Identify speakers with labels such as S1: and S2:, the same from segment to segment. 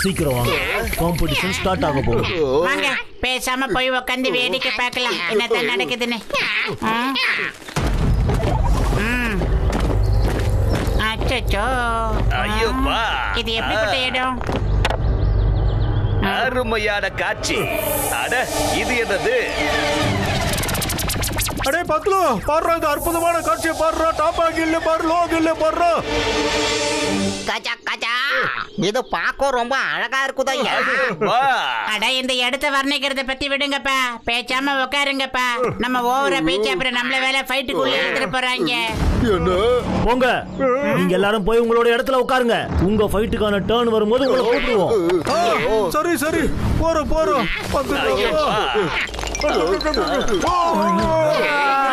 S1: சீக்கிரம் வாங்க, competition start ஆக போகுது.
S2: வாங்க பேசாம போய் உட்காந்து வேடிக்கை பார்க்கலாம் என்னதான் நடக்குதுன்னு. அச்சோ, இது எப்படிப்பட்ட இடம்?
S3: அருமையான காட்சி. அட இது என்னது?
S1: அடே பத்லு, பாடுறா இந்த அற்புதமான காட்சியை பாடுறா. டாப்பா கில்ல பாரு, லோ கில்ல பாடுறா.
S4: கஜா கஜா, இது பார்க்க ரொம்ப அழகா இருக்குதா?
S2: அட இந்த இடத்த வர்ணிக்கிறத பத்தி விடுங்கப்பா, பேசாம உட்காருங்கப்பா. நம்ம ஓவரா பேச்சு அப்புறம் நம்மள வேலை ஃபைட்டுக்குள்ள எடுத்துட்டு போறாங்க.
S1: போங்க, நீங்க எல்லாரும் போய் உங்களோட இடத்துல உட்காருங்க. உங்க ஃபைட்டுக்கான டர்ன் வரும்போது உங்களை கூப்பிடுவோம். சரி சரி, போறோம் போறோம்.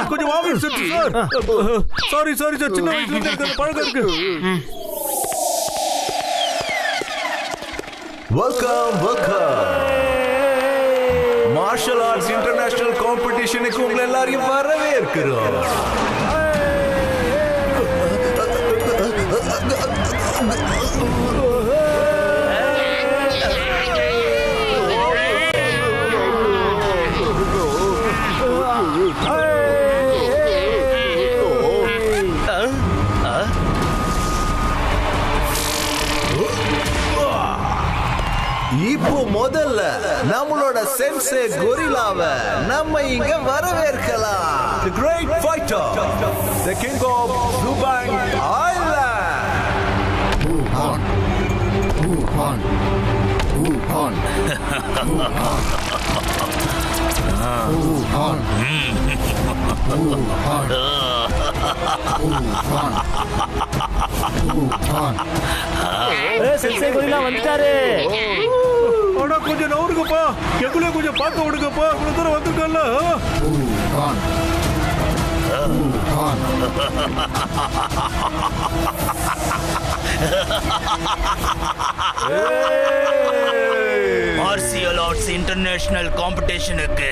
S1: கொஞ்சம் வாங்க சார். சாரி சாரி சார், சின்ன வயசுல இருந்து பழக்கம் இருக்கு.
S5: வெல்கம் மார்ஷல் ஆர்ட்ஸ் இன்டர்நேஷனல் காம்படிஷனுக்கு உங்களை எல்லாரையும் வரவேற்கிறோம். இப்போ முதல்ல நம்மளோட சென்சே கொரில்லாவை நம்ம இங்க வரவேற்கலாம். The great fighter, the king of Lubang Island. Wuhan, Wuhan, Wuhan, Wuhan, Wuhan.
S1: Sensei gorilla வந்துட்டாரு. கொஞ்சம் நவருங்கப்பா, எங்களையும் கொஞ்சம் பார்க்க விடுங்கப்பா. இவ்வளவு தூரம் வந்துருக்கல.
S3: மார்ஷியல் ஆர்ட்ஸ் இன்டர்நேஷனல் காம்படிஷனுக்கு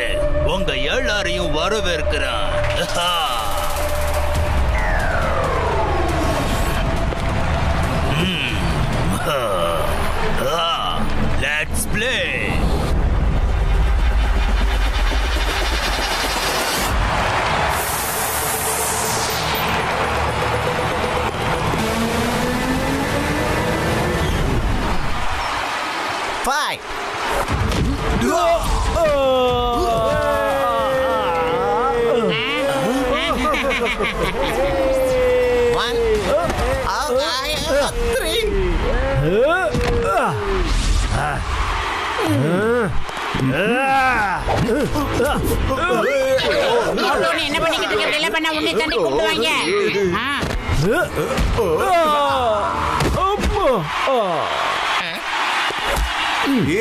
S3: உங்க எல்லாரையும் வரவேற்கிறேன். Let's play.
S4: Fight. One, three.
S2: என்ன பண்ணிக்கிட்டு இருக்க? பண்ண உன்னை தாண்டி கூப்பிடுவாங்க.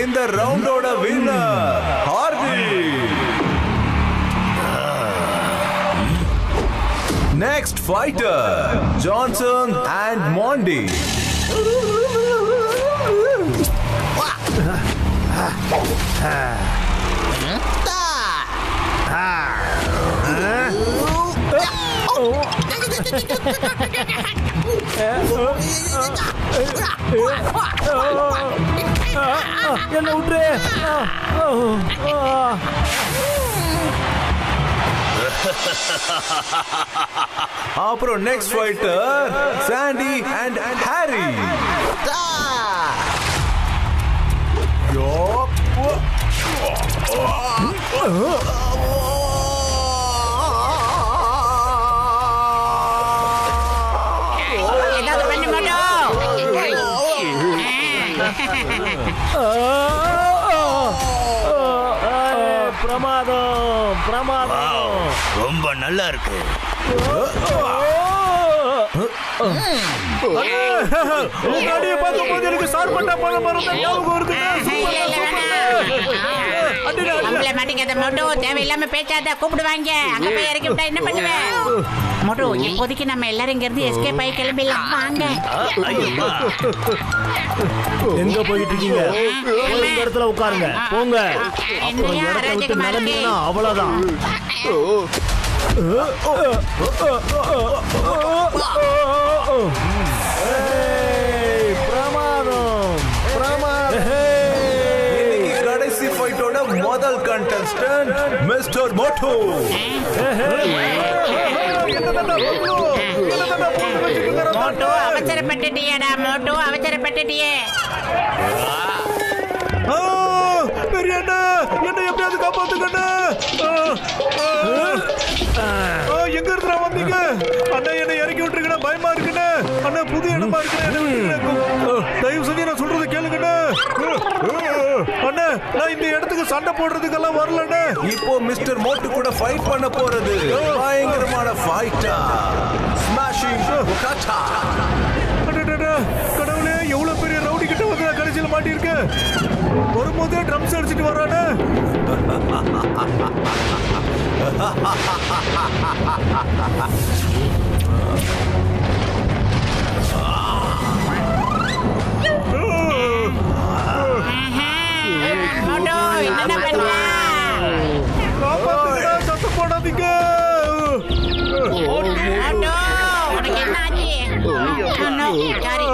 S5: இந்த ரவுண்டோட winner Hardy. Next fighter, Johnson and Mondi.
S1: என்ன விட்டுரு.
S5: அப்புறம் next fighter Sandy and Harry.
S1: பிரமாதம் பிரமாதம்,
S3: ரொம்ப நல்லா இருக்கு.
S1: எனக்கு சார்பட்டா பழம்
S2: மாட்டேங்காத மோட்டோ. தேவையில்லாம பேச்சாத கூப்பிடுவாங்க. அங்க போய் இறக்கி விட்டா என்ன பண்ணுவேன்? மோட்டோ, இப்போதைக்கு நம்ம எல்லாரும் இங்க இருந்து எஸ்கேப் ஆகி கிளம்பிடலாம். வாங்க.
S1: எங்க போயிட்டு இருக்கீங்க? இந்த இடத்துல உட்காருங்க. போங்க. அவ்வளவுதான். பிரமாதம் பிரமாதம்.
S5: இன்னைக்கு கடைசி ஃபைட்டோட முதல் கண்டஸ்டன்ட் மிஸ்டர் மோட்டோ.
S2: மோட்டு அவசரப்பட்டுட்டியடா, மோட்டு அவசரப்பட்டுட்டியே.
S5: பெரிய அண்ணா, என்ன எப்படியாவது காப்பாத்துக்கண்ணா. எங்க இருக்கிற வந்தீங்க அண்ணா? என்ன இறக்கி விட்டுருக்கா, பயமா இருக்குண்ணே. அண்ணா புது இடமா இருக்குண்ணே, தயவு செஞ்சு நான் சொல்றது கேளுங்கண்ணே. அண்ணா நான் இந்த இடத்துக்கு சண்டை போடுறதுக்கெல்லாம் வரலண்ணே. இப்போ மிஸ்டர் மோட்டு கூட ஃபைட் பண்ண போறது பயங்கரமான ஃபைட்டா. ஸ்மாஷிங் கட்டா. கடவுளே, எவ்வளவு பெரிய ரவுடி கிட்ட வந்து நான் கடைசியில் மாட்டியிருக்கேன். வரும்போதே ட்ரம்ஸ் அடிச்சுட்டு வர்றானே.
S2: மோட்டு என்னடா பண்ற?
S5: சத்தம் போடாதீங்க.
S2: மோட்டு உனக்கு என்ன ஆச்சு? சாரி.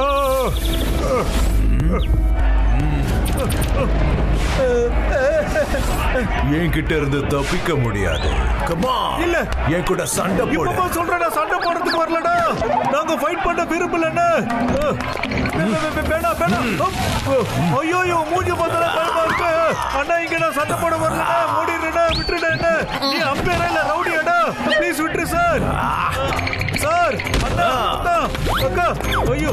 S5: என்கிட்ட இருந்து தப்பிக்க முடியாது. இல்ல, என் கூட சண்டை போடு. இப்ப சொல்றேன், சண்டை போடுறதுக்கு வரலடா. நாங்க ஃபைட் பண்ண விரும்பலண்ணா. வேணா வேணா. ஐயோ, மூஞ்சி பார்த்தா பயமா இருக்கு. அண்ணா இங்க நான் சண்டை போட வரலடா. மூடிடுறேடா, விட்டுடுடா. நீ அம்பேரா இல்ல ரவுடியாடா? ப்ளீஸ் விட்டுரு சார். சார், அண்ணா அண்ணா அக்கா. ஐயோ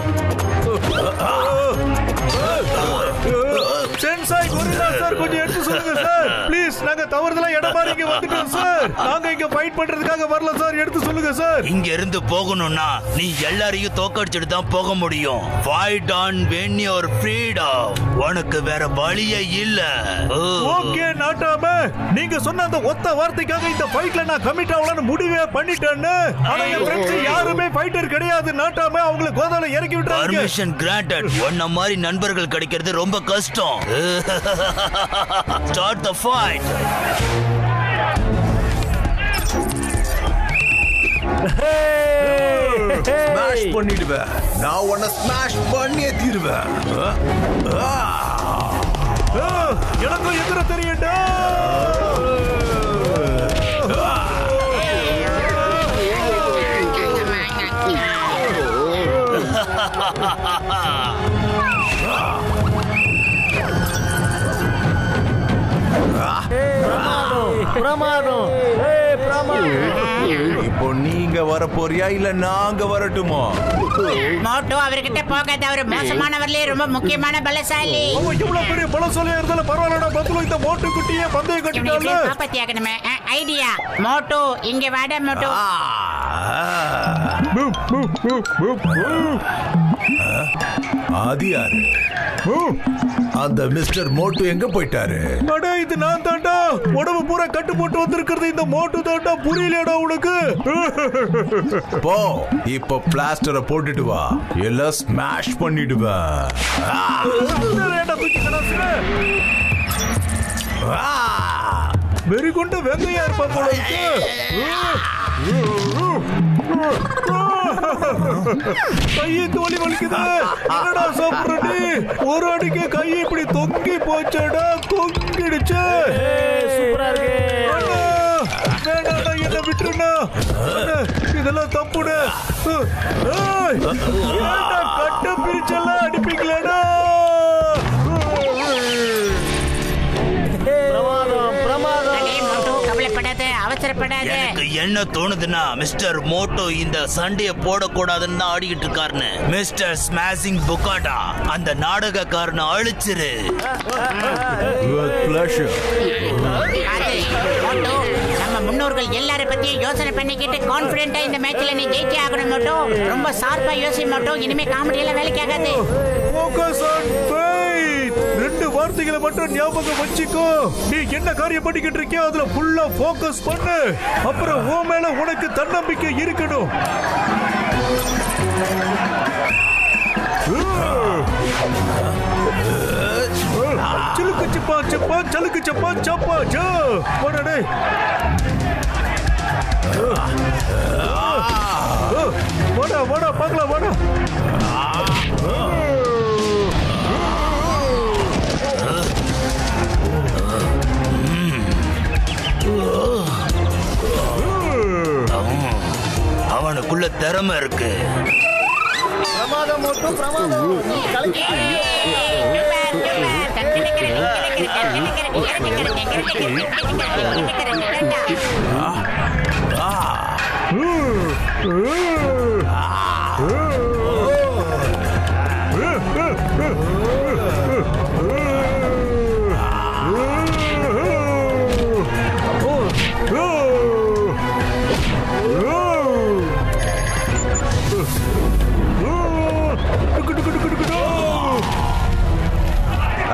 S5: சென்சாய் கொரில்லா சார், கொஞ்சம் எடுத்து சொல்லுங்க சார் ப்ளீஸ். நாங்க தவறுதலா இடம் மாறி இங்க வந்துட்டோம் சார். நாங்க இங்க ஃபைட் பண்றதுக்காக வரல சார். எடுத்து சொல்லுங்க சார்.
S6: இங்க இருந்து போகணும்னா நீ எல்லாரையும் தோக்கடிச்சிட்டு தான் போக முடியும். Fight on when your freedom. உனக்கு வேற வழியே இல்ல.
S5: ஓகே நாட்டாம, நீங்க சொன்ன அந்த ஒத்த வார்த்தைக்காக இந்த ஃபைட்ல நான் கமிட் ஆகலாம்னு முடிவே பண்ணிட்டேன்னு. ஆனா என் ஃப்ரெண்ட்ஸ் யாருமே ஃபைட்டர் கிடையாது நாட்டாம. அவங்களை கோதால இறக்கி விட்டுறாங்க.
S6: Permission granted. உன்ன மாதிரி நண்பர்கள் கிடைக்கிறது ரொம்ப கஷ்டம். Start the fight.
S5: ஸ்மாஷ் பண்ணிடுவேன். நான் உன்னை ஸ்மாஷ் பண்ணியே தீருவேன். எனக்கும் எதிர தெரியண்டா.
S1: பிரமாதம் பிரமாதம்.
S5: இப்போ நீங்க வர போறியா இல்ல நாங்க வரட்டுமா?
S2: மோட்டு அவர்கிட்ட போகாத. அவர் மோசமானவர்லயே ரொம்ப முக்கியமான பலசாலி.
S5: அவன் எவ்வளவு பெரிய பலசாலியா இருந்தாலும் பரவாயில்லடா. பத்துல இந்த மோட்டு குட்டியே பந்தயம் கட்டிட்டால.
S2: காப்பாத்தி ஆகணுமே. ஐடியா. மோட்டு இங்க வாடா மோட்டு.
S5: அது யாரு? அந்த மிஸ்டர் மோட்டு எங்க போயிட்டாரு? அட இது நான் தாண்டா. உடம்பு பூரா கட்டு போட்டு வந்திருக்கிறது இந்த மோட்டு தாண்டா. புரியலடா உனக்கு? போ, இப்ப பிளாஸ்டரை போட்டுட்டு வா, எல்லாம் ஸ்மாஷ் பண்ணிடுவேன். வெறி கொண்ட வெங்கையா இருப்பா போல இருக்கு. கையை தோலி வலிக்குது. என்னடா சாப்பிடுறடி? ஒரு அடிக்கு கை இப்படி தொங்கி போச்சடா. தொங்கிடுச்சு.
S1: சூப்பரா இருக்கு.
S5: வேணாடா, என்ன விட்டுருண்ணா. இதெல்லாம் தப்புடு. கட்ட பிரிச்செல்லாம் அடிப்பீங்களேடா.
S2: அவசரப்படாத.
S6: எனக்கு என்ன தோணுதுன்னா மிஸ்டர் மோட்டோ இந்த சண்டைய போடக்கூடாதுன்னு தான் ஆடிக்கிட்டு இருக்காருன்னு. மிஸ்டர் ஸ்மாஷிங் புகாடா, அந்த நாடகக்காரனை அழிச்சிரு.
S2: நம்ம முன்னோர்கள் எல்லார பத்தியும் யோசனை பண்ணிக்கிட்டு கான்பிடென்ட்டா இந்த மேட்ச்ல நீ ஜெயிச்சே ஆகணும் மோட்டோ. ரொம்ப ஷார்ப்பா யோசி மோட்டோ. இனிமே காமெடி எல்லாம் வேலைக்கு ஆகாது. ரெண்டு வார்த்தைகளை மட்டும் ஞாபகம் வச்சுக்கோ. நீ என்ன காரியம் பண்ணிக்கிட்டு இருக்கியோ அதுல ஃபுல்லா ஃபோக்கஸ் பண்ணு. அப்புறம் உன் மேல உனக்கு தன்னம்பிக்கை இருக்கணும். சிலுக்கு சிப்பா சிப்பா சலுக்கு சப்பா சப்பா ஜோ. போடா டேய்.
S5: வாடா வாடா பார்க்கலாம் வாடா.
S6: அவனுக்குள்ள திறமை இருக்கு.
S1: பிரமாதம் மோட்டு பிரமாதம். நீ கலக்கி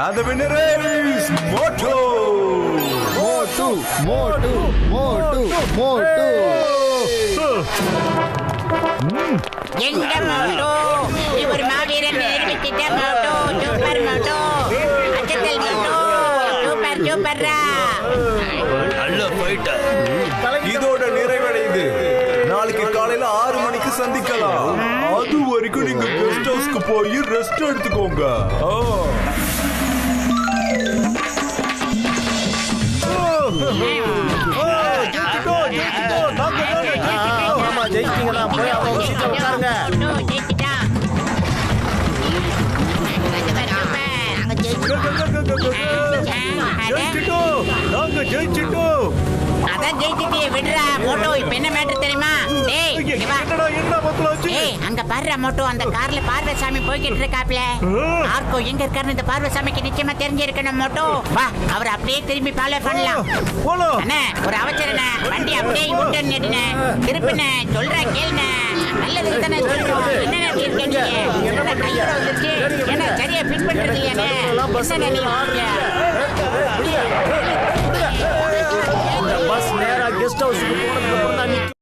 S5: And the winner is Moto.
S7: மோட்டு மோட்டு மோட்டு மோட்டு.
S8: எங்க மோட்டோ இவர் மாவீரன் நிரூபித்திட்ட மோட்டோ சூப்பர் மோட்டோ அச்சத்தல் மோட்டோ சூப்பர் சூப்பர்ரா.
S6: நல்ல ஃபைட்டர்.
S5: இதோட நிறைவடையுது. நாளைக்கு காலையில 6 மணிக்கு சந்திக்கலாம். அது வரைக்கும் நீங்க கெஸ்ட் ஹவுஸ்க்கு போய் ரெஸ்ட் எடுத்துக்கோங்க.
S1: ஆமா ஜெயிச்சிட்டீங்களா? போய் அவங்க சீட்ல உட்காருங்க.
S8: மோட்டோ ஜெயிச்சிட்டா.
S5: நாங்க ஜெயிச்சிட்டோம்.
S8: அதான் ஜெயிச்சிட்டியே விடுறா மோட்டோ. இப்ப என்ன மேட்டர் தெரியுமா? டேய் இங்க வா.
S5: என்னடா என்ன பத்தலாச்சு?
S8: ஏய் அங்க பாருடா மோட்டோ, அந்த கார்ல பார்வசாமி போய்கிட்டு இருக்காப்ல. ஆர்கோ எங்க இருக்காருன்னு இந்த பார்வசாமிக்கு நிச்சயமா தெரிஞ்சிருக்கணும் மோட்டோ. வா அவர் அப்படியே திரும்பி ஃபாலோ பண்ணலாம்.
S5: போலாம்.
S8: அண்ணே ஒரு அவசரண்ணே, வண்டி அப்படியே யூட்டர்ன் நெடுனே திருப்பினே சொல்றா கேளுண்ணே. நல்லது தானே சொல்றோம். என்ன இருக்கீங்க என்ன கையோட வந்துச்சு? என்ன சரியா ஃபிட் பண்றது இல்லையாண்ணே? என்ன நீங்க